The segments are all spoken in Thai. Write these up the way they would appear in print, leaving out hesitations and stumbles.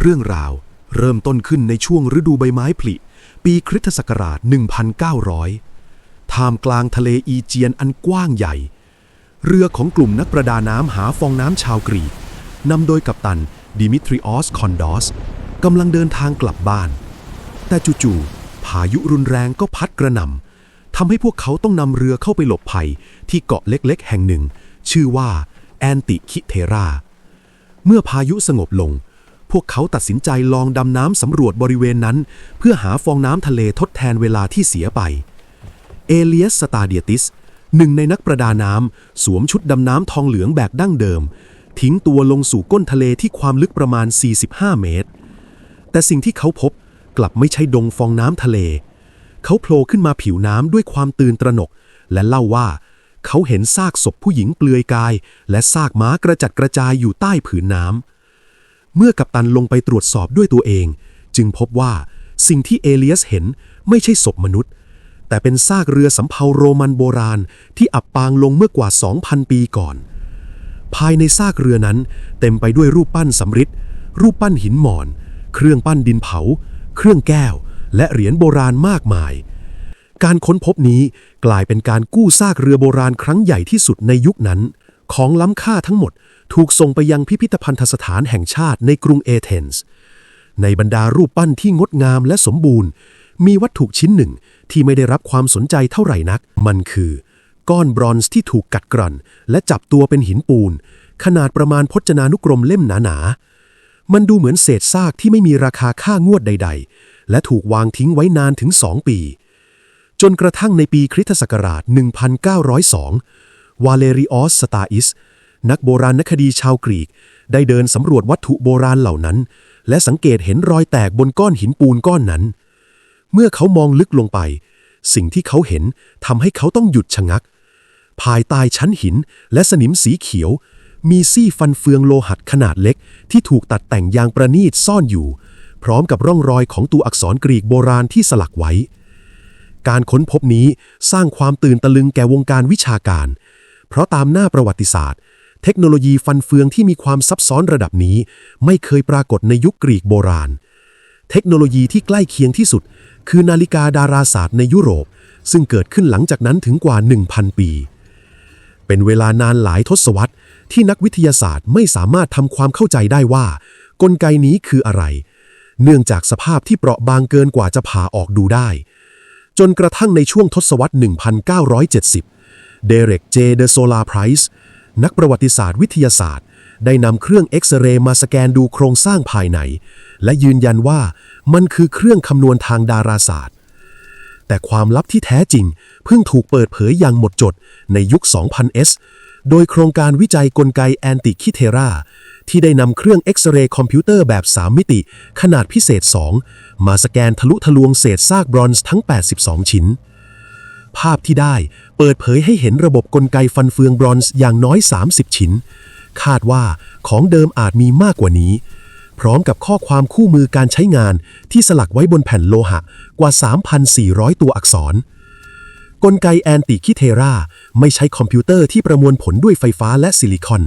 รื่องราวเริ่มต้นขึ้นในช่วงฤดูใบไม้ผลิปีคริสตศักราช 1900 ท่ามกลางทะเลอีเจียนอันกว้างใหญ่เรือของกลุ่มนักประดาน้ำหาฟองน้ำชาวกรีกนำโดยกัปตันดิมิทริออสคอนดอสกำลังเดินทางกลับบ้านแต่จู่ๆพายุรุนแรงก็พัดกระหน่ำทำให้พวกเขาต้องนำเรือเข้าไปหลบภัยที่เกาะเล็กๆแห่งหนึ่งชื่อว่าแอนติคิเทราเมื่อพายุสงบลงพวกเขาตัดสินใจลองดำน้ำสำรวจบริเวณนั้นเพื่อหาฟองน้ำทะเลทดแทนเวลาที่เสียไปเอเลียส สตาเดียติสหนึ่งในนักประดาน้ำสวมชุดดำน้ำทองเหลืองแบบดั้งเดิมทิ้งตัวลงสู่ก้นทะเลที่ความลึกประมาณ 45 เมตรแต่สิ่งที่เขาพบกลับไม่ใช่ดงฟองน้ำทะเลเขาโผล่ขึ้นมาผิวน้ำด้วยความตื่นตระหนกและเล่าว่าเขาเห็นซากศพผู้หญิงเปลือยกายและซากม้ากระจัดกระจายอยู่ใต้ผืนน้ำเมื่อกัปตันลงไปตรวจสอบด้วยตัวเองจึงพบว่าสิ่งที่เอเลียสเห็นไม่ใช่ศพมนุษย์แต่เป็นซากเรือสำเภาโรมันโบราณที่อับปางลงเมื่อกว่า 2,000 ปีก่อนภายในซากเรือนั้นเต็มไปด้วยรูปปั้นสำริดรูปปั้นหินหมอนเครื่องปั้นดินเผาเครื่องแก้วและเหรียญโบราณมากมายการค้นพบนี้กลายเป็นการกู้ซากเรือโบราณครั้งใหญ่ที่สุดในยุคนั้นของล้ำค่าทั้งหมดถูกส่งไปยังพิพิธภัณฑสถานแห่งชาติในกรุงเอเธนส์ในบรรดารูปปั้นที่งดงามและสมบูรณ์มีวัตถุชิ้นหนึ่งที่ไม่ได้รับความสนใจเท่าไหร่นักมันคือก้อนบรอนซ์ที่ถูกกัดกร่อนและจับตัวเป็นหินปูนขนาดประมาณพจนานุกรมเล่มหนาๆมันดูเหมือนเศษซากที่ไม่มีราคาค่างวดใดๆและถูกวางทิ้งไว้นานถึง2 ปีจนกระทั่งในปีคริสตศักราช 1902 วาเลริออส สตาอิสนักโบราณคดีชาวกรีกได้เดินสำรวจวัตถุโบราณเหล่านั้นและสังเกตเห็นรอยแตกบนก้อนหินปูนก้อนนั้นเมื่อเขามองลึกลงไปสิ่งที่เขาเห็นทำให้เขาต้องหยุดชะงักภายใต้ชั้นหินและสนิมสีเขียวมีซี่ฟันเฟืองโลหัตขนาดเล็กที่ถูกตัดแต่งอย่างประณีตซ่อนอยู่พร้อมกับร่องรอยของตัวอักษรกรีกโบราณที่สลักไว้การค้นพบนี้สร้างความตื่นตะลึงแก่วงการวิชาการเพราะตามหน้าประวัติศาสตร์เทคโนโลยีฟันเฟืองที่มีความซับซ้อนระดับนี้ไม่เคยปรากฏในยุคกรีกโบราณเทคโนโลยีที่ใกล้เคียงที่สุดคือนาฬิกาดาราศาสตร์ในยุโรปซึ่งเกิดขึ้นหลังจากนั้นถึงกว่า 1,000 ปีเป็นเวลานานหลายทศวรรษที่นักวิทยาศาสตร์ไม่สามารถทำความเข้าใจได้ว่ากลไกนี้คืออะไรเนื่องจากสภาพที่เปราะบางเกินกว่าจะผ่าออกดูได้จนกระทั่งในช่วงทศวรรษ 1970 เดเร็ก เจ เดอโซลาไพรส์นักประวัติศาสตร์วิทยาศาสตร์ได้นำเครื่องเอ็กซเรย์มาสแกนดูโครงสร้างภายในและยืนยันว่ามันคือเครื่องคำนวณทางดาราศาสตร์แต่ความลับที่แท้จริงเพิ่งถูกเปิดเผยอย่างหมดจดในยุค 2000s โดยโครงการวิจัยกลไกแอนติคิเทราที่ได้นำเครื่องเอ็กซเรย์คอมพิวเตอร์แบบ3 มิติขนาดพิเศษ 2มาสแกนทะลุทะลวงเศษซากบรอนซ์ทั้ง 82 ชิ้นภาพที่ได้เปิดเผยให้เห็นระบบกลไกฟันเฟืองบรอนซ์อย่างน้อย 30 ชิ้นคาดว่าของเดิมอาจมีมากกว่านี้พร้อมกับข้อความคู่มือการใช้งานที่สลักไว้บนแผ่นโลหะกว่า 3,400 ตัวอักษรกลไกแอนติคิเทราไม่ใช่คอมพิวเตอร์ที่ประมวลผลด้วยไฟฟ้าและซิลิคอน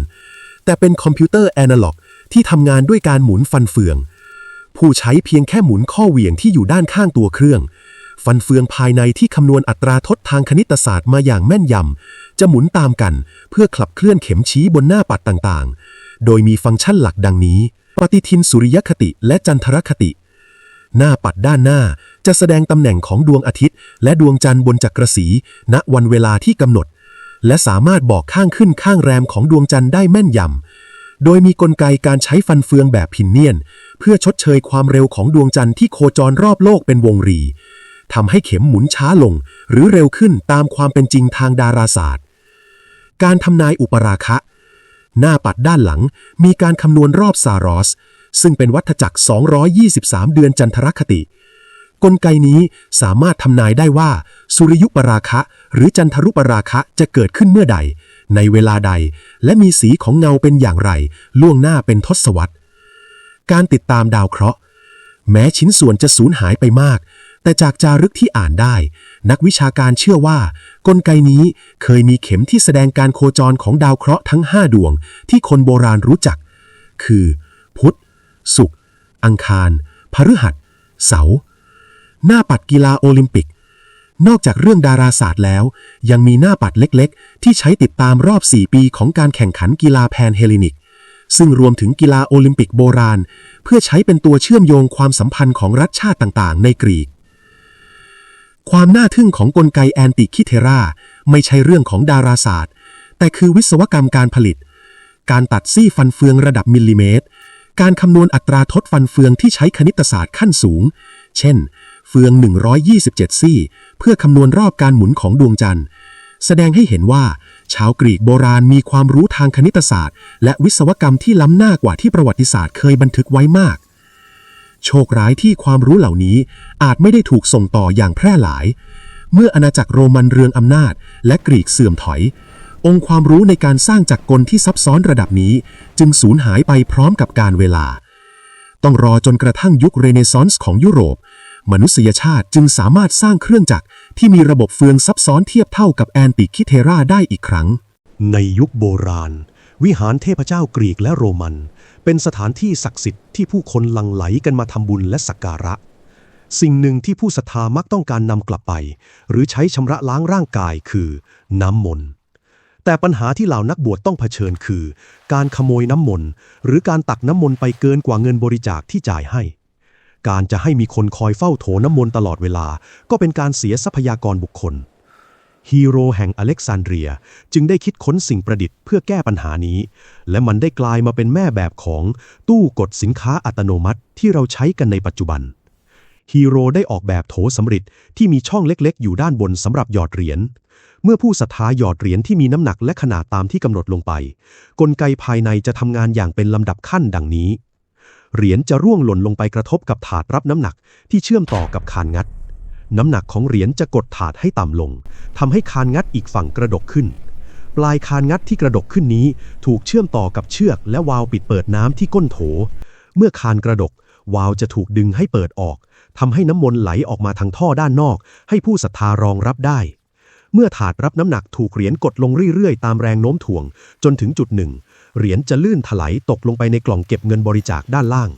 แต่เป็นคอมพิวเตอร์แอนะล็อกที่ทำงานด้วยการหมุนฟันเฟืองผู้ใช้เพียงแค่หมุนข้อเหวี่ยงที่อยู่ด้านข้างตัวเครื่องฟันเฟืองภายในที่คำนวณอัตราทดทางคณิตศาสตร์มาอย่างแม่นยำจะหมุนตามกันเพื่อขับเคลื่อนเข็มชี้บนหน้าปัดต่างๆโดยมีฟังก์ชันหลักดังนี้ปฏิทินสุริยคติและจันทรคติหน้าปัดด้านหน้าจะแสดงตำแหน่งของดวงอาทิตย์และดวงจันทร์บนจักรศรีณวันเวลาที่กำหนดและสามารถบอกข้างขึ้นข้างแรมของดวงจันทร์ได้แม่นยำโดยมีกลไกการใช้ฟันเฟืองแบบพินเนียนเพื่อชดเชยความเร็วของดวงจันทร์ที่โคจรรอบโลกเป็นวงรีทำให้เข็มหมุนช้าลงหรือเร็วขึ้นตามความเป็นจริงทางดาราศาสตร์การทำนายอุปราคะหน้าปัดด้านหลังมีการคำนวณรอบซารอสซึ่งเป็นวัฏจักร223เดือนจันทรคติกลไกนี้สามารถทำนายได้ว่าสุริยุปราคะหรือจันทรุปราคะจะเกิดขึ้นเมื่อใดในเวลาใดและมีสีของเงาเป็นอย่างไรล่วงหน้าเป็นทศวรรษการติดตามดาวเคราะห์แม้ชิ้นส่วนจะสูญหายไปมากแต่จากจารึกที่อ่านได้นักวิชาการเชื่อว่ากลไกนี้เคยมีเข็มที่แสดงการโคจรของดาวเคราะห์ทั้ง5 ดวงที่คนโบราณรู้จักคือพุธศุกร์ อังคารพฤหัสเสาร์หน้าปัดกีฬาโอลิมปิกนอกจากเรื่องดาราศาสตร์แล้วยังมีหน้าปัดเล็กๆที่ใช้ติดตามรอบ4ปีของการแข่งขันกีฬาแพนเฮเลนิกซึ่งรวมถึงกีฬาโอลิมปิกโบราณเพื่อใช้เป็นตัวเชื่อมโยงความสัมพันธ์ของรัฐชาติต่างๆในกรีกความน่าทึ่งของกลไกแอนติคิเทราไม่ใช่เรื่องของดาราศาสตร์แต่คือวิศวกรรมการผลิตการตัดซี่ฟันเฟืองระดับมิลลิเมตรการคำนวณอัตราทดฟันเฟืองที่ใช้คณิตศาสตร์ขั้นสูงเช่นเฟือง127ซี่เพื่อคำนวณรอบการหมุนของดวงจันทร์แสดงให้เห็นว่าชาวกรีกโบราณมีความรู้ทางคณิตศาสตร์และวิศวกรรมที่ล้ำหน้ากว่าที่ประวัติศาสตร์เคยบันทึกไว้มากโชคร้ายที่ความรู้เหล่านี้อาจไม่ได้ถูกส่งต่ออย่างแพร่หลายเมื่ออาณาจักรโรมันเรืองอำนาจและกรีกเสื่อมถอยองค์ความรู้ในการสร้างจักรกลที่ซับซ้อนระดับนี้จึงสูญหายไปพร้อมกับกาลเวลาต้องรอจนกระทั่งยุคเรเนซองส์ของยุโรปมนุษยชาติจึงสามารถสร้างเครื่องจักรที่มีระบบเฟืองซับซ้อนเทียบเท่ากับแอนติคิเทราได้อีกครั้งในยุคโบราณวิหารเทพเจ้ากรีกและโรมันเป็นสถานที่ศักดิ์สิทธิ์ที่ผู้คนหลั่งไหลกันมาทำบุญและสักการะสิ่งหนึ่งที่ผู้ศรัทธามักต้องการนำกลับไปหรือใช้ชำระล้างร่างกายคือน้ำมนต์แต่ปัญหาที่เหล่านักบวชต้องเผชิญคือการขโมยน้ำมนต์หรือการตักน้ำมนต์ไปเกินกว่าเงินบริจาคที่จ่ายให้การจะให้มีคนคอยเฝ้าโถน้ำมนต์ตลอดเวลาก็เป็นการเสียทรัพยากรบุคคลฮีโร่แห่งอเล็กซานเดรียจึงได้คิดค้นสิ่งประดิษฐ์เพื่อแก้ปัญหานี้และมันได้กลายมาเป็นแม่แบบของตู้กดสินค้าอัตโนมัติที่เราใช้กันในปัจจุบันฮีโร่ได้ออกแบบโถสำริดที่มีช่องเล็กๆอยู่ด้านบนสำหรับหยอดเหรียญเมื่อผู้ศรัทธาหยอดเหรียญที่มีน้ำหนักและขนาดตามที่กำหนดลงไปกลไกภายในจะทำงานอย่างเป็นลำดับขั้นดังนี้เหรียญจะร่วงหล่นลงไปกระทบกับถาดรับน้ำหนักที่เชื่อมต่อกับคานงัดน้ำหนักของเหรียญจะกดถาดให้ต่ำลงทำให้คานงัดอีกฝั่งกระดกขึ้นปลายคานงัดที่กระดกขึ้นนี้ถูกเชื่อมต่อกับเชือกและวาล์วปิดเปิดน้ำที่ก้นโถเมื่อคานกระดกวาล์วจะถูกดึงให้เปิดออกทำให้น้ำมนต์ไหลออกมาทางท่อด้านนอกให้ผู้ศรัทธารองรับได้เมื่อถาดรับน้ำหนักถูกเหรียญกดลงเรื่อยๆตามแรงโน้มถ่วงจนถึงจุดหนึ่งเหรียญจะลื่นถลายตกลงไปในกล่องเก็บเงินบริจาคด้านล่าง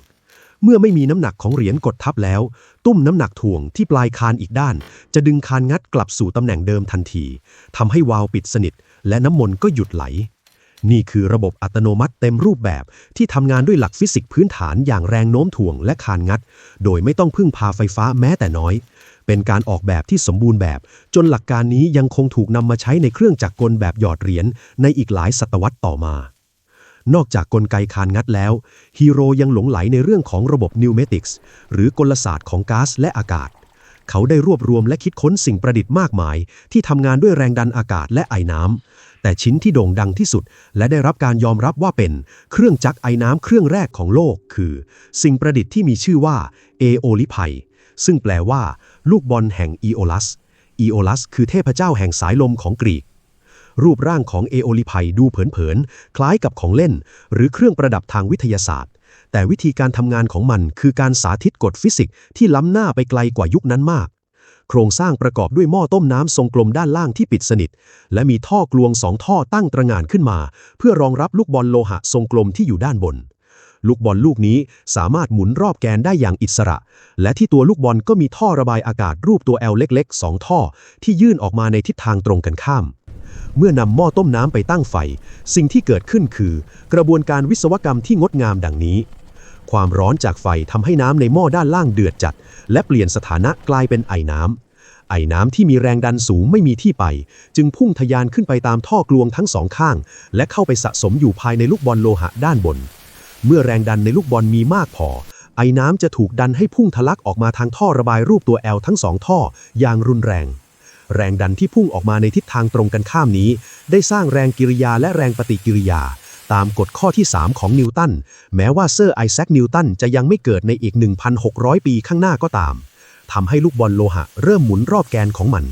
เมื่อไม่มีน้ำหนักของเหรียญกดทับแล้วตุ้มน้ำหนักถ่วงที่ปลายคานอีกด้านจะดึงคานงัดกลับสู่ตำแหน่งเดิมทันทีทำให้วาล์วปิดสนิทและน้ำมนต์ก็หยุดไหลนี่คือระบบอัตโนมัติเต็มรูปแบบที่ทำงานด้วยหลักฟิสิกส์พื้นฐานอย่างแรงโน้มถ่วงและคานงัดโดยไม่ต้องพึ่งพาไฟฟ้าแม้แต่น้อยเป็นการออกแบบที่สมบูรณ์แบบจนหลักการนี้ยังคงถูกนำมาใช้ในเครื่องจักรกลแบบหยอดเหรียญในอีกหลายศตวรรษต่อมานอกจากกลไกคานงัดแล้วฮีโร่ยังหลงไหลในเรื่องของระบบนิวเมติกส์หรือกลศาสตร์ของก๊าซและอากาศเขาได้รวบรวมและคิดค้นสิ่งประดิษฐ์มากมายที่ทำงานด้วยแรงดันอากาศและไอน้ำแต่ชิ้นที่โด่งดังที่สุดและได้รับการยอมรับว่าเป็นเครื่องจักรไอน้ำเครื่องแรกของโลกคือสิ่งประดิษฐ์ที่มีชื่อว่าเอโอลิไพซึ่งแปลว่าลูกบอลแห่งอีโอลัสคือเทพเจ้าแห่งสายลมของกรีกรูปร่างของเอโอลิไพดูเผินๆคล้ายกับของเล่นหรือเครื่องประดับทางวิทยาศาสตร์แต่วิธีการทำงานของมันคือการสาธิตกฎฟิสิกส์ที่ล้ำหน้าไปไกลกว่ายุคนั้นมากโครงสร้างประกอบด้วยหม้อต้มน้ำทรงกลมด้านล่างที่ปิดสนิทและมีท่อกลวง2ท่อตั้งตระหง่านขึ้นมาเพื่อรองรับลูกบอลโลหะทรงกลมที่อยู่ด้านบนลูกบอลลูกนี้สามารถหมุนรอบแกนได้อย่างอิสระและที่ตัวลูกบอลก็มีท่อระบายอากาศรูปตัว L เล็กๆ2ท่อที่ยื่นออกมาในทิศทางตรงกันข้ามเมื่อนำหม้อต้มน้ำไปตั้งไฟสิ่งที่เกิดขึ้นคือกระบวนการวิศวกรรมที่งดงามดังนี้ความร้อนจากไฟทำให้น้ำในหม้อด้านล่างเดือดจัดและเปลี่ยนสถานะกลายเป็นไอน้ำที่มีแรงดันสูงไม่มีที่ไปจึงพุ่งทะยานขึ้นไปตามท่อกลวงทั้งสองข้างและเข้าไปสะสมอยู่ภายในลูกบอลโลหะด้านบนเมื่อแรงดันในลูกบอลมีมากพอไอน้ำจะถูกดันให้พุ่งทะลักออกมาทางท่อระบายรูปตัว L ทั้ง2ท่ออย่างรุนแรงดันที่พุ่งออกมาในทิศทางตรงกันข้ามนี้ได้สร้างแรงกิริยาและแรงปฏิกิริยาตามกฎข้อที่3ของนิวตันแม้ว่าเซอร์ไอแซคนิวตันจะยังไม่เกิดในอีก 1,600 ปีข้างหน้าก็ตามทำให้ลูกบอลโลหะเริ่มหมุนรอบแกนของมัน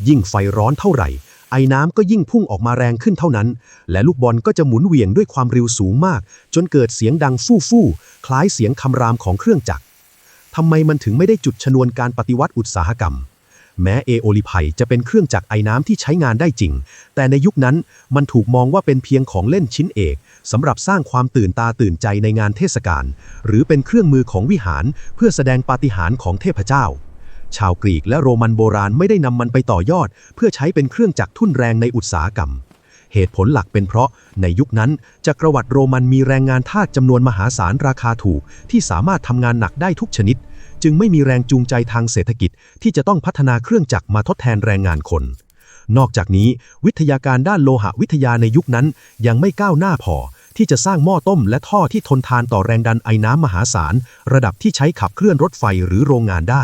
ยิ่งไฟร้อนเท่าไหร่ไอน้ำก็ยิ่งพุ่งออกมาแรงขึ้นเท่านั้นและลูกบอลก็จะหมุนเหวี่ยงด้วยความเร็วสูงมากจนเกิดเสียงดังฟู่คล้ายเสียงคำรามของเครื่องจักรทำไมมันถึงไม่ได้จุดชนวนการปฏิวัติอุตสาหกรรม แม้เอโอลิไพจะเป็นเครื่องจักรไอน้ำที่ใช้งานได้จริงแต่ในยุคนั้นมันถูกมองว่าเป็นเพียงของเล่นชิ้นเอกสำหรับสร้างความตื่นตาตื่นใจในงานเทศกาลหรือเป็นเครื่องมือของวิหารเพื่อแสดงปาฏิหาริย์ของเทพเจ้าชาวกรีกและโรมันโบราณไม่ได้นำมันไปต่อยอดเพื่อใช้เป็นเครื่องจักรทุ่นแรงในอุตสาหกรรมเหตุผลหลักเป็นเพราะในยุคนั้นจักรวรรดิโรมันมีแรงงานทาสจำนวนมหาศาลราคาถูกที่สามารถทำงานหนักได้ทุกชนิดจึงไม่มีแรงจูงใจทางเศรษฐกิจที่จะต้องพัฒนาเครื่องจักรมาทดแทนแรงงานคนนอกจากนี้วิทยาการด้านโลหะวิทยาในยุคนั้นยังไม่ก้าวหน้าพอที่จะสร้างหม้อต้มและท่อที่ทนทานต่อแรงดันไอน้ำมหาศาลระดับที่ใช้ขับเคลื่อนรถไฟหรือโรงงานได้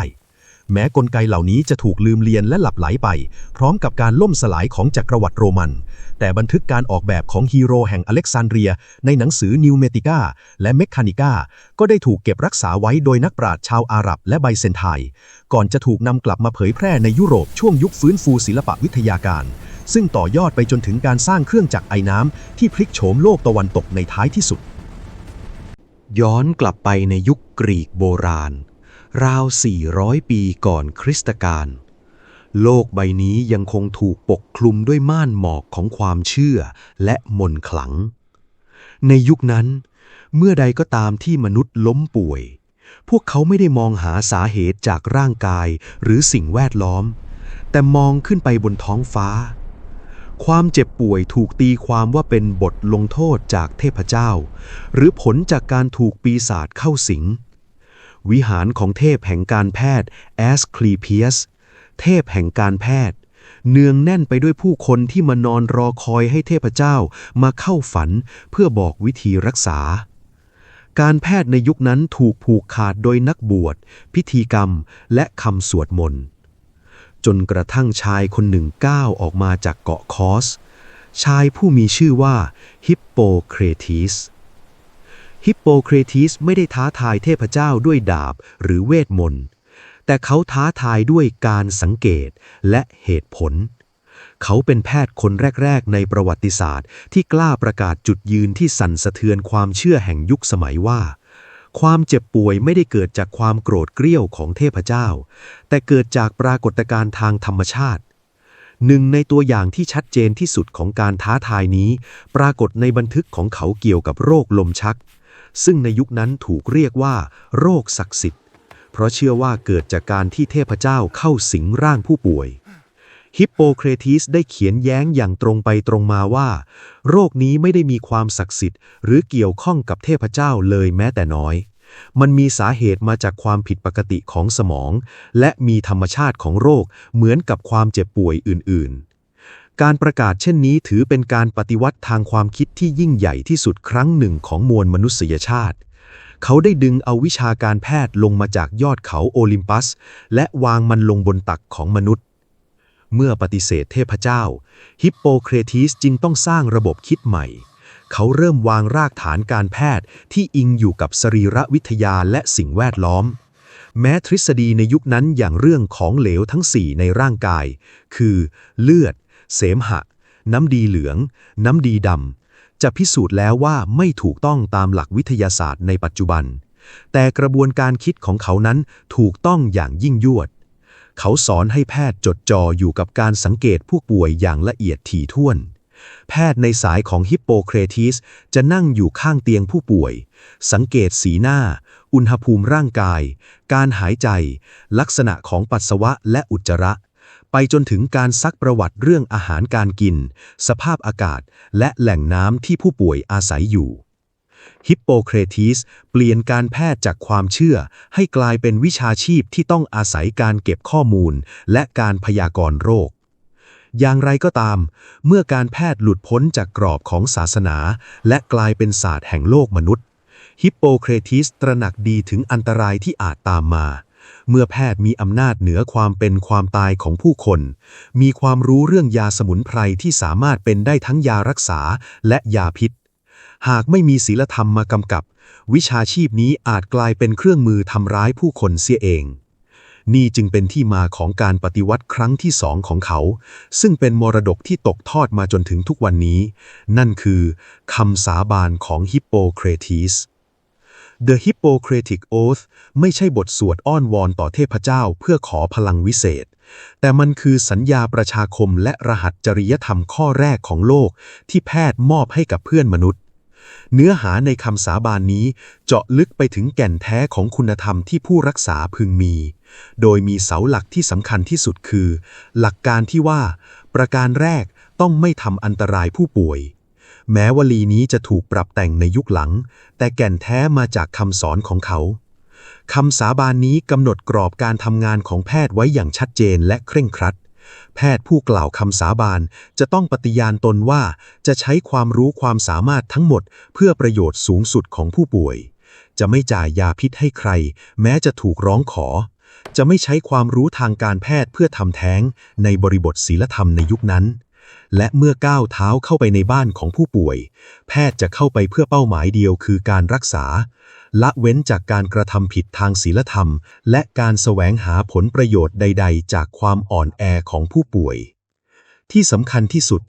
แม้กลไกเหล่านี้จะถูกลืมเลือนและหลับไหลไปพร้อมกับการล่มสลายของจักรวรรดิโรมันแต่บันทึกการออกแบบของฮีโร่แห่งอเล็กซานเดรียในหนังสือนิวเมติกาและเมคานิกาก็ได้ถูกเก็บรักษาไว้โดยนักปราชญ์ชาวอาหรับและไบเซนไทน์ก่อนจะถูกนำกลับมาเผยแพร่ในยุโรปช่วงยุคฟื้นฟูศิลปวิทยาการซึ่งต่อยอดไปจนถึงการสร้างเครื่องจักรไอน้ำที่พลิกโฉมโลกตะวันตกในท้ายที่สุดย้อนกลับไปในยุคกรีกโบราณราว 400 ปีก่อนคริสตกาลโลกใบนี้ยังคงถูกปกคลุมด้วยม่านหมอกของความเชื่อและมนต์ขลังในยุคนั้นเมื่อใดก็ตามที่มนุษย์ล้มป่วยพวกเขาไม่ได้มองหาสาเหตุจากร่างกายหรือสิ่งแวดล้อมแต่มองขึ้นไปบนท้องฟ้าความเจ็บป่วยถูกตีความว่าเป็นบทลงโทษจากเทพเจ้าหรือผลจากการถูกปีศาจเข้าสิงวิหารของเทพแห่งการแพทย์แอสคลีเพียสเทพแห่งการแพทย์เนืองแน่นไปด้วยผู้คนที่มานอนรอคอยให้เทพเจ้ามาเข้าฝันเพื่อบอกวิธีรักษาการแพทย์ในยุคนั้นถูกผูกขาดโดยนักบวชพิธีกรรมและคำสวดมนต์จนกระทั่งชายคนหนึ่งก้าวออกมาจากเกาะคอสชายผู้มีชื่อว่าฮิปโปเครทีสฮิปโปเครทีสไม่ได้ท้าทายเทพเจ้าด้วยดาบหรือเวทมนต์แต่เขาท้าทายด้วยการสังเกตและเหตุผลเขาเป็นแพทย์คนแรกๆในประวัติศาสตร์ที่กล้าประกาศจุดยืนที่สั่นสะเทือนความเชื่อแห่งยุคสมัยว่าความเจ็บป่วยไม่ได้เกิดจากความโกรธเกรี้ยวของเทพเจ้าแต่เกิดจากปรากฏการณ์ทางธรรมชาติหนึ่งในตัวอย่างที่ชัดเจนที่สุดของการท้าทายนี้ปรากฏในบันทึกของเขาเกี่ยวกับโรคลมชักซึ่งในยุคนั้นถูกเรียกว่าโรคศักดิ์สิทธิ์เพราะเชื่อว่าเกิดจากการที่เทพเจ้าเข้าสิงร่างผู้ป่วยฮิปโปเครทีสได้เขียนแย้งอย่างตรงไปตรงมาว่าโรคนี้ไม่ได้มีความศักดิ์สิทธิ์หรือเกี่ยวข้องกับเทพเจ้าเลยแม้แต่น้อยมันมีสาเหตุมาจากความผิดปกติของสมองและมีธรรมชาติของโรคเหมือนกับความเจ็บป่วยอื่นๆการประกาศเช่นนี้ถือเป็นการปฏิวัติทางความคิดที่ยิ่งใหญ่ที่สุดครั้งหนึ่งของมวลมนุษยชาติเขาได้ดึงเอาวิชาการแพทย์ลงมาจากยอดเขาโอลิมปัสและวางมันลงบนตักของมนุษย์เมื่อปฏิเสธเทพเจ้าฮิปโปเครทีสจึงต้องสร้างระบบคิดใหม่เขาเริ่มวางรากฐานการแพทย์ที่อิงอยู่กับสรีรวิทยาและสิ่งแวดล้อมแม้ทฤษฎีในยุคนั้นอย่างเรื่องของเหลวทั้ง4ในร่างกายคือเลือดเสมหะน้ำดีเหลืองน้ำดีดำจะพิสูจน์แล้วว่าไม่ถูกต้องตามหลักวิทยาศาสตร์ในปัจจุบันแต่กระบวนการคิดของเขานั้นถูกต้องอย่างยิ่งยวดเขาสอนให้แพทย์จดจ่ออยู่กับการสังเกตผู้ป่วยอย่างละเอียดถี่ถ้วนแพทย์ในสายของฮิปโปเครทีสจะนั่งอยู่ข้างเตียงผู้ป่วยสังเกตสีหน้าอุณหภูมิร่างกายการหายใจลักษณะของปัสสาวะและอุจจาระไปจนถึงการซักประวัติเรื่องอาหารการกินสภาพอากาศและแหล่งน้ำที่ผู้ป่วยอาศัยอยู่ฮิปโปเครทีสเปลี่ยนการแพทย์จากความเชื่อให้กลายเป็นวิชาชีพที่ต้องอาศัยการเก็บข้อมูลและการพยากรณ์โรคอย่างไรก็ตามเมื่อการแพทย์หลุดพ้นจากกรอบของศาสนาและกลายเป็นศาสตร์แห่งโลกมนุษย์ฮิปโปเครทีสตระหนักดีถึงอันตรายที่อาจตามมาเมื่อแพทย์มีอำนาจเหนือความเป็นความตายของผู้คนมีความรู้เรื่องยาสมุนไพรที่สามารถเป็นได้ทั้งยารักษาและยาพิษหากไม่มีศีลธรรมมากำกับวิชาชีพนี้อาจกลายเป็นเครื่องมือทำร้ายผู้คนเสียเองนี่จึงเป็นที่มาของการปฏิวัติครั้งที่2ของเขาซึ่งเป็นมรดกที่ตกทอดมาจนถึงทุกวันนี้นั่นคือคำสาบานของฮิปโปเครทีส The Hippocratic Oath ไม่ใช่บทสวดอ้อนวอนต่อเทพเจ้าเพื่อขอพลังวิเศษ แต่มันคือสัญญาประชาคมและรหัสจริยธรรมข้อแรกของโลกที่แพทย์มอบให้กับเพื่อนมนุษย์เนื้อหาในคำสาบานนี้เจาะลึกไปถึงแก่นแท้ของคุณธรรมที่ผู้รักษาพึงมีโดยมีเสาหลักที่สำคัญที่สุดคือหลักการที่ว่าประการแรกต้องไม่ทำอันตรายผู้ป่วยแม้วลีนี้จะถูกปรับแต่งในยุคหลังแต่แก่นแท้มาจากคำสอนของเขาคำสาบานนี้กำหนดกรอบการทำงานของแพทย์ไว้อย่างชัดเจนและเคร่งครัดแพทย์ผู้กล่าวคำสาบานจะต้องปฏิญาณตนว่าจะใช้ความรู้ความสามารถทั้งหมดเพื่อประโยชน์สูงสุดของผู้ป่วยจะไม่จ่ายยาพิษให้ใครแม้จะถูกร้องขอจะไม่ใช้ความรู้ทางการแพทย์เพื่อทำแท้งในบริบทศีลธรรมในยุคนั้นและเมื่อก้าวเท้าเข้าไปในบ้านของผู้ป่วยแพทย์จะเข้าไปเพื่อเป้าหมายเดียวคือการรักษาละเว้นจากการกระทำผิดทางศีลธรรมและการแสวงหาผลประโยชน์ใดๆจากความอ่อนแอของผู้ป่วยที่สำคัญที่สุด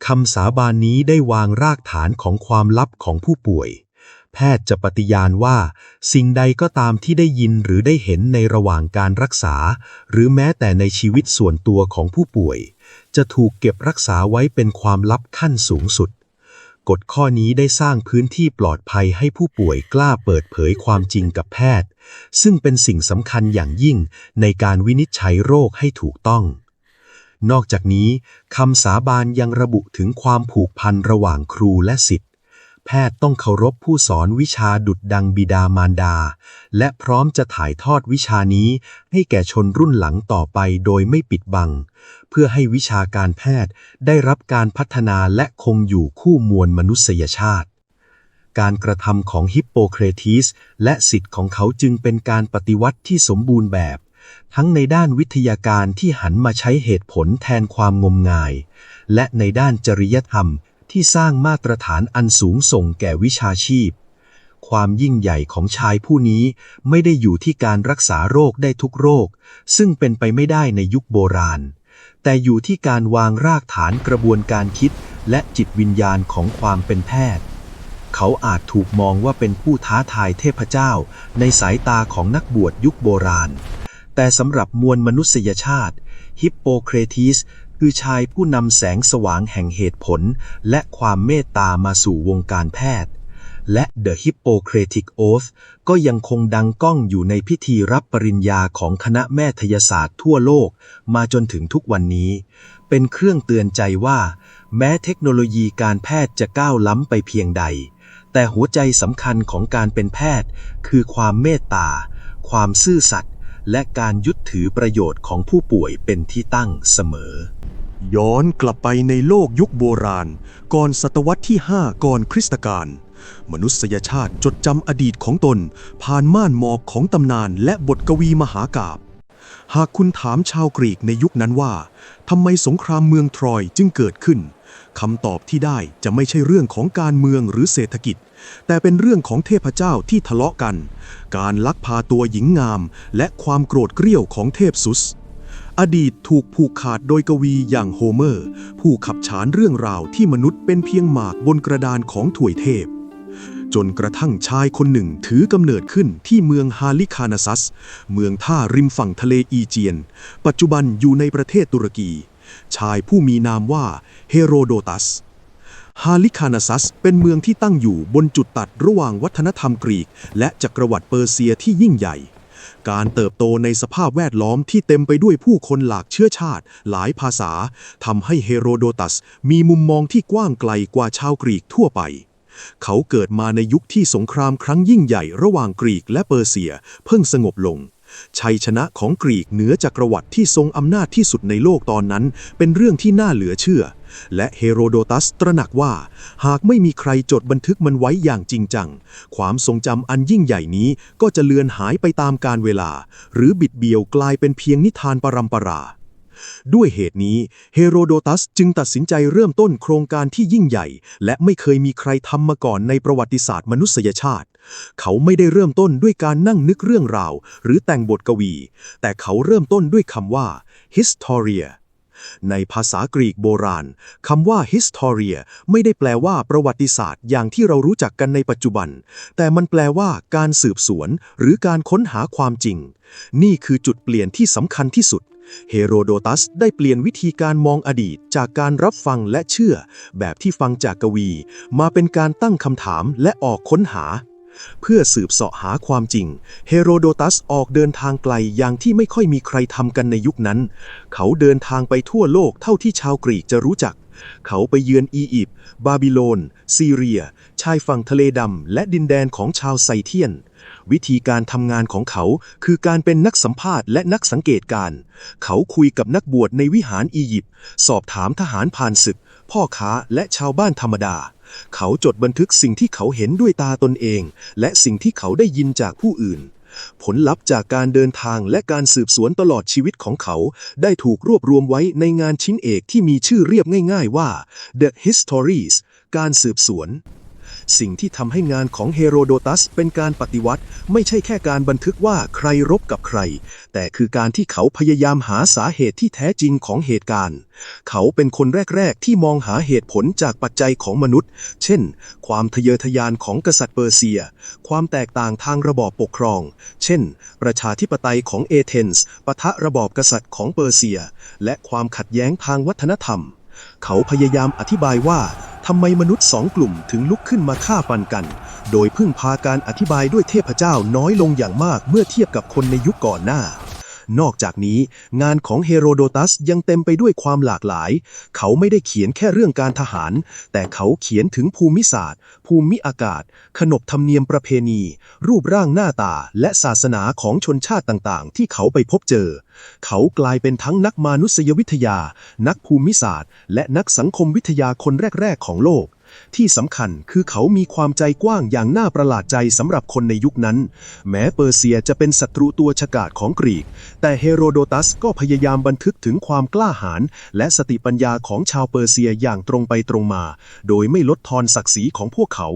คำสาบานนี้ได้วางรากฐานของความลับของผู้ป่วยแพทย์จะปฏิญาณว่าสิ่งใดก็ตามที่ได้ยินหรือได้เห็นในระหว่างการรักษาหรือแม้แต่ในชีวิตส่วนตัวของผู้ป่วยจะถูกเก็บรักษาไว้เป็นความลับขั้นสูงสุดกฎข้อนี้ได้สร้างพื้นที่ปลอดภัยให้ผู้ป่วยกล้าเปิดเผยความจริงกับแพทย์ซึ่งเป็นสิ่งสำคัญอย่างยิ่งในการวินิจฉัยโรคให้ถูกต้องนอกจากนี้คำสาบานยังระบุถึงความผูกพันระหว่างครูและศิษย์แพทย์ต้องเคารพผู้สอนวิชาดุจดังบิดามารดาและพร้อมจะถ่ายทอดวิชานี้ให้แก่ชนรุ่นหลังต่อไปโดยไม่ปิดบังเพื่อให้วิชาการแพทย์ได้รับการพัฒนาและคงอยู่คู่มวลมนุษยชาติการกระทำของฮิปโปเครทีสและศิษย์ของเขาจึงเป็นการปฏิวัติที่สมบูรณ์แบบทั้งในด้านวิทยาการที่หันมาใช้เหตุผลแทนความงมงายและในด้านจริยธรรมที่สร้างมาตรฐานอันสูงส่งแก่วิชาชีพความยิ่งใหญ่ของชายผู้นี้ไม่ได้อยู่ที่การรักษาโรคได้ทุกโรคซึ่งเป็นไปไม่ได้ในยุคโบราณแต่อยู่ที่การวางรากฐานกระบวนการคิดและจิตวิญญาณของความเป็นแพทย์เขาอาจถูกมองว่าเป็นผู้ท้าทายเทพเจ้าในสายตาของนักบวชยุคโบราณแต่สำหรับมวลมนุษยชาติฮิปโปเครทีสคือชายผู้นำแสงสว่างแห่งเหตุผลและความเมตตามาสู่วงการแพทย์และ The Hippocratic Oath ก็ยังคงดังก้องอยู่ในพิธีรับปริญญาของคณะแพทยศาสตร์ทั่วโลกมาจนถึงทุกวันนี้เป็นเครื่องเตือนใจว่าแม้เทคโนโลยีการแพทย์จะก้าวล้ำไปเพียงใดแต่หัวใจสำคัญของการเป็นแพทย์คือความเมตตาความซื่อสัตย์และการยึดถือประโยชน์ของผู้ป่วยเป็นที่ตั้งเสมอย้อนกลับไปในโลกยุคโบราณก่อนศตวรรษที่ 5 ก่อนคริสตกาลมนุษยชาติจดจำอดีตของตนผ่านม่านหมอกของตำนานและบทกวีมหากาพย์หากคุณถามชาวกรีกในยุคนั้นว่าทำไมสงครามเมืองทรอยจึงเกิดขึ้นคำตอบที่ได้จะไม่ใช่เรื่องของการเมืองหรือเศรษฐกิจแต่เป็นเรื่องของเทพเจ้าที่ทะเลาะกันการลักพาตัวหญิงงามและความโกรธเกรี้ยวของเทพซุสอดีตถูกผูกขาดโดยกวีอย่างโฮเมอร์ผู้ขับฉานเรื่องราวที่มนุษย์เป็นเพียงหมากบนกระดานของถวยเทพจนกระทั่งชายคนหนึ่งถือกำเนิดขึ้นที่เมืองฮาลิคานาซัสเมืองท่าริมฝั่งทะเลอีเจียนปัจจุบันอยู่ในประเทศตุรกีชายผู้มีนามว่าเฮโรโดตัสฮาลิคานาซัสเป็นเมืองที่ตั้งอยู่บนจุดตัดระหว่างวัฒนธรรมกรีกและจักรวรรดิเปอร์เซียที่ยิ่งใหญ่การเติบโตในสภาพแวดล้อมที่เต็มไปด้วยผู้คนหลากเชื้อชาติหลายภาษาทำให้เฮโรโดตัสมีมุมมองที่กว้างไกลกว่าชาวกรีกทั่วไปเขาเกิดมาในยุคที่สงครามครั้งยิ่งใหญ่ระหว่างกรีกและเปอร์เซียเพิ่งสงบลงชัยชนะของกรีกเหนือจักรวรรดิที่ทรงอำนาจที่สุดในโลกตอนนั้นเป็นเรื่องที่น่าเหลือเชื่อและเฮโรโดตัสตระหนักว่าหากไม่มีใครจดบันทึกมันไว้อย่างจริงจังความทรงจำอันยิ่งใหญ่นี้ก็จะเลือนหายไปตามกาลเวลาหรือบิดเบี้ยวกลายเป็นเพียงนิทานปรัมปราด้วยเหตุนี้เฮโรโดตัสจึงตัดสินใจเริ่มต้นโครงการที่ยิ่งใหญ่และไม่เคยมีใครทำมาก่อนในประวัติศาสตร์มนุษยชาติเขาไม่ได้เริ่มต้นด้วยการนั่งนึกเรื่องราวหรือแต่งบทกวีแต่เขาเริ่มต้นด้วยคำว่า Historia ในภาษากรีกโบราณคำว่า Historia ไม่ได้แปลว่าประวัติศาสตร์อย่างที่เรารู้จักกันในปัจจุบันแต่มันแปลว่าการสืบสวนหรือการค้นหาความจริงนี่คือจุดเปลี่ยนที่สำคัญที่สุด เฮโรโดตัสได้เปลี่ยนวิธีการมองอดีตจากการรับฟังและเชื่อแบบที่ฟังจากกวีมาเป็นการตั้งคำถามและออกค้นหาเพื่อสืบเสาะหาความจริงเฮโรโดตัสออกเดินทางไกลอย่างที่ไม่ค่อยมีใครทำกันในยุคนั้นเขาเดินทางไปทั่วโลกเท่าที่ชาวกรีกจะรู้จักเขาไปเยือนอียิปต์บาบิโลนซีเรียชายฝั่งทะเลดำและดินแดนของชาวไซเทียนวิธีการทำงานของเขาคือการเป็นนักสัมภาษณ์และนักสังเกตการณ์เขาคุยกับนักบวชในวิหารอียิปต์สอบถามทหารผ่านศึกพ่อค้าและชาวบ้านธรรมดาเขาจดบันทึกสิ่งที่เขาเห็นด้วยตาตนเองและสิ่งที่เขาได้ยินจากผู้อื่นผลลัพธ์จากการเดินทางและการสืบสวนตลอดชีวิตของเขาได้ถูกรวบรวมไว้ในงานชิ้นเอกที่มีชื่อเรียบง่ายๆว่า The Histories การสืบสวนสิ่งที่ทำให้งานของเฮโรโดตัสเป็นการปฏิวัติไม่ใช่แค่การบันทึกว่าใครรบกับใครแต่คือการที่เขาพยายามหาสาเหตุที่แท้จริงของเหตุการณ์เขาเป็นคนแรกๆที่มองหาเหตุผลจากปัจจัยของมนุษย์เช่นความทะเยอทะยานของกษัตริย์เปอร์เซียความแตกต่างทางระบอบปกครองเช่นประชาธิปไตยของเอเธนส์ปะทะระบอบกษัตริย์ของเปอร์เซียและความขัดแย้งทางวัฒนธรรมเขาพยายามอธิบายว่าทำไมมนุษย์สองกลุ่มถึงลุกขึ้นมาฆ่าฟันกันโดยพึ่งพาการอธิบายด้วยเทพเจ้าน้อยลงอย่างมากเมื่อเทียบกับคนในยุคก่อนหน้านอกจากนี้งานของเฮโรโดตัสยังเต็มไปด้วยความหลากหลายเขาไม่ได้เขียนแค่เรื่องการทหารแต่เขาเขียนถึงภูมิศาสตร์ภูมิอากาศขนบธรรมเนียมประเพณีรูปร่างหน้าตาและศาสนาของชนชาติต่างๆที่เขาไปพบเจอเขากลายเป็นทั้งนักมานุษยวิทยานักภูมิศาสตร์และนักสังคมวิทยาคนแรกๆของโลกที่สำคัญคือเขามีความใจกว้างอย่างน่าประหลาดใจสำหรับคนในยุคนั้นแม้เปอร์เซียจะเป็นศัตรูตัวฉกาจของกรีกแต่เฮโรโดตัสก็พยายามบันทึกถึงความกล้าหาญและสติปัญญาของชาวเปอร์เซียอย่างตรงไปตรงมาโดยไม่ลดทอนศักดิ์ศรีของพวกเขา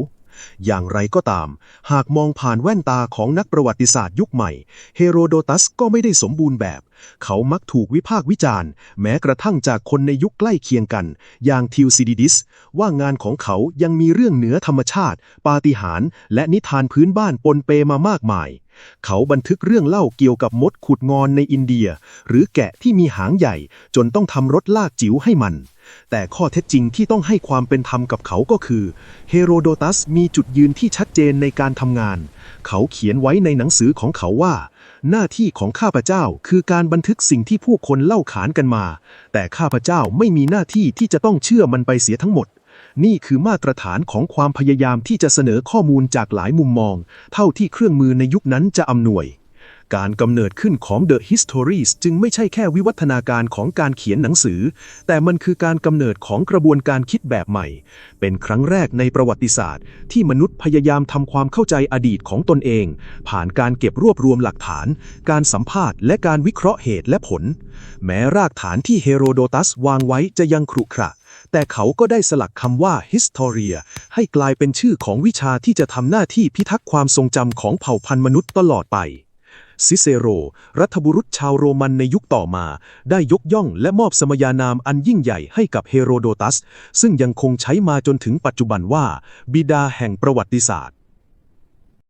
อย่างไรก็ตามหากมองผ่านแว่นตาของนักประวัติศาสตร์ยุคใหม่เฮโรโดตัสก็ไม่ได้สมบูรณ์แบบเขามักถูกวิพากษ์วิจารณ์แม้กระทั่งจากคนในยุคใกล้เคียงกันอย่างทิวซิดิดิสว่างานของเขายังมีเรื่องเหนือธรรมชาติปาฏิหาริย์และนิทานพื้นบ้านปนเปมามากมายเขาบันทึกเรื่องเล่าเกี่ยวกับมดขุดงอนในอินเดียหรือแกะที่มีหางใหญ่จนต้องทำรถลากจิ๋วให้มันแต่ข้อเท็จจริงที่ต้องให้ความเป็นธรรมกับเขาก็คือเฮโรโดตัสมีจุดยืนที่ชัดเจนในการทำงานเขาเขียนไว้ในหนังสือของเขาว่าหน้าที่ของข้าพเจ้าคือการบันทึกสิ่งที่ผู้คนเล่าขานกันมาแต่ข้าพเจ้าไม่มีหน้าที่ที่จะต้องเชื่อมันไปเสียทั้งหมดนี่คือมาตรฐานของความพยายามที่จะเสนอข้อมูลจากหลายมุมมองเท่าที่เครื่องมือในยุคนั้นจะอำนวยการกำเนิดขึ้นของ The Histories จึงไม่ใช่แค่วิวัฒนาการของการเขียนหนังสือแต่มันคือการกำเนิดของกระบวนการคิดแบบใหม่เป็นครั้งแรกในประวัติศาสตร์ที่มนุษย์พยายามทำความเข้าใจอดีตของตนเองผ่านการเก็บรวบรวมหลักฐานการสัมภาษณ์และการวิเคราะห์เหตุและผลแม้รากฐานที่เฮโรโดตัสวางไว้จะยังขรุขระแต่เขาก็ได้สลักคำว่า Historia ให้กลายเป็นชื่อของวิชาที่จะทำหน้าที่พิทักษ์ความทรงจำของเผ่าพันธุ์มนุษย์ตลอดไปซิเซโรรัฐบุรุษชาวโรมันในยุคต่อมาได้ยกย่องและมอบสมญานามอันยิ่งใหญ่ให้กับเฮโรโดตัสซึ่งยังคงใช้มาจนถึงปัจจุบันว่าบิดาแห่งประวัติศาสตร์